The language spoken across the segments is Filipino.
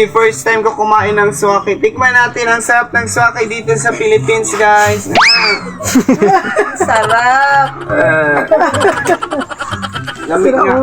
First time ko kumain ng swaki. Tikman natin ang sarap ng swaki dito sa Philippines, guys. Sarap! Lamig nga.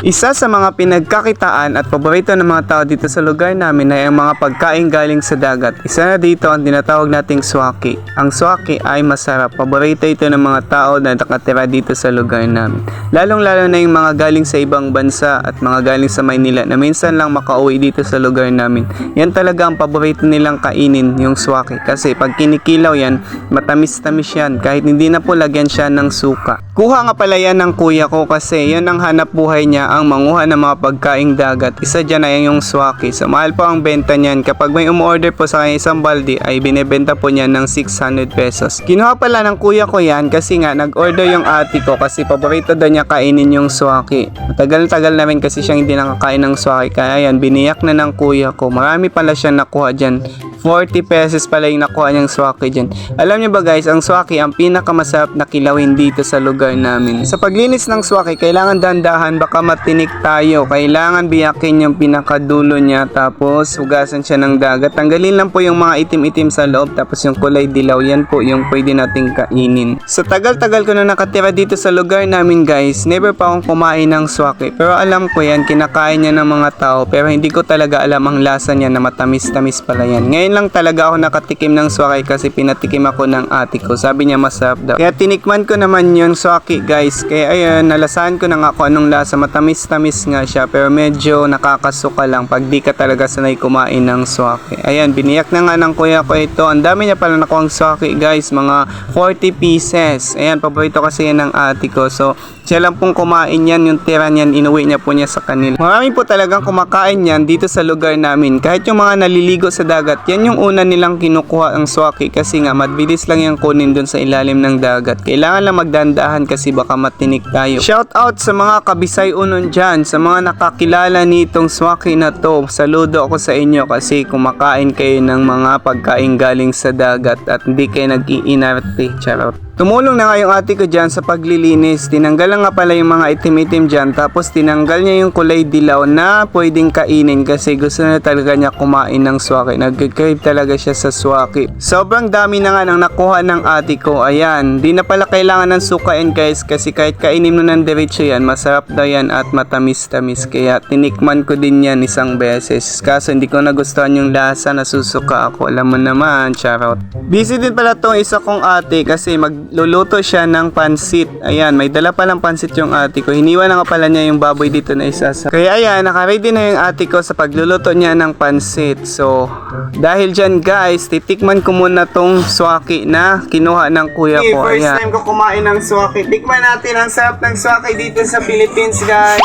Isa sa mga pinagkakitaan at paborito ng mga tao dito sa lugar namin ay ang mga pagkain galing sa dagat. Isa na dito ang tinatawag nating swaki. Ang swaki ay masarap. Paborito ito ng mga tao na nakatira dito sa lugar namin. Lalong-lalo na yung mga galing sa ibang bansa at mga galing sa Maynila na minsan lang makauwi dito sa lugar namin. Yan talaga ang paborito nilang kainin, yung swaki. Kasi pag kinikilaw yan, matamis-tamis yan kahit hindi na po lagyan siya ng suka. Kuha nga pala yan ng kuya ko kasi yan ang hanap buhay niya, ang manguha ng mga pagkaing dagat. Isa dyan ay yung swaki. So mahal po ang benta niyan. Kapag may umorder po sa kanya isang balde ay binebenta po niya ng 600 pesos. Kinuha pala ng kuya ko yan kasi nga nag-order yung ate ko kasi paborito daw niya kainin yung swaki. Matagal-tagal na rin kasi siyang hindi nakakain ng swaki. Kaya yan, biniyak na ng kuya ko. Marami pala siyang nakuha dyan. 40 pesos pala yung nakuha niyang swaki dyan. Alam niyo ba guys, ang swaki ang pinakamasarap na kilawin dito sa lugar namin. Sa paglinis ng swaki, kailangan dandahan, baka matinik tayo. Kailangan biyakin yung pinakadulo niya, tapos hugasan siya ng dagat. Tanggalin lang po yung mga itim-itim sa loob, tapos yung kulay dilaw, yan po yung pwede nating kainin. Sa tagal-tagal ko na nakatira dito sa lugar namin guys, never pa akong kumain ng swaki. Pero alam ko yan, kinakain niya ng mga tao, pero hindi ko talaga alam ang lasa niya na matamis-tamis pala yan. Ngayon lang talaga ako nakatikim ng swaki kasi pinatikim ako ng ate ko. Sabi niya masarap daw. Kaya tinikman ko naman yung swaki guys. Kaya ayun, nalasahan ko na nga kung anong lasa. Matamis-tamis nga siya pero medyo nakakasuka lang pag di ka talaga sanay kumain ng swaki. Ayan, biniyak na nga ng kuya ko ito. Ang dami niya pala nakuhang swaki guys. Mga 40 pieces. Ayan, paborito kasi yan ng ate ko. So, siya lang pong kumain yan. Yung tira niyan, inuwi niya po niya sa kanila. Marami po talagang kumakain yan dito sa lugar namin. Kahit yung mga naliligo sa dagat, yan yung una nilang kinukuha ang swaki kasi nga mabilis lang yung kunin dun sa ilalim ng dagat. Kailangan lang magdandahan kasi baka matinik tayo. Shout out sa mga kabisay unon dyan, sa mga nakakilala nitong swaki na to. Saludo ako sa inyo kasi kumakain kayo ng mga pagkain galing sa dagat at hindi kayo nag-iinarte. Charot. Tumulong na nga yung ate ko dyan sa paglilinis. Tinanggal nga pala yung mga itim-itim dyan. Tapos tinanggal niya yung kulay dilaw na pwedeng kainin kasi gusto na talaga niya kumain ng swaki. Nag-crave talaga siya sa swaki. Sobrang dami na nga nang nakuha ng ate ko. Ayan, di na pala kailangan ng sukain guys kasi kahit kainin mo ng diretso yan, masarap daw yan at matamis-tamis. Kaya tinikman ko din yan isang beses. Kaso hindi ko nagustuhan yung lasa, nasusuka ako. Alam mo naman, charot. Busy din pala tong isa kong ate kasi luluto siya ng pansit. Ayan, may dala palang pansit yung ate ko. Hiniwa na nga pala niya yung baboy dito na isa. Kaya ayan, nakaready na yung ate ko sa pagluluto niya ng pansit. So, dahil dyan guys, titikman ko muna tong swaki na kinuha ng kuya ko. Ayan. First time ko kumain ng swaki. Tikman natin ang sarap ng swaki dito sa Philippines guys.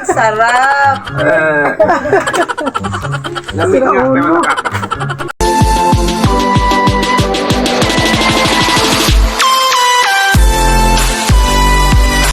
Sarap! Lamig nga.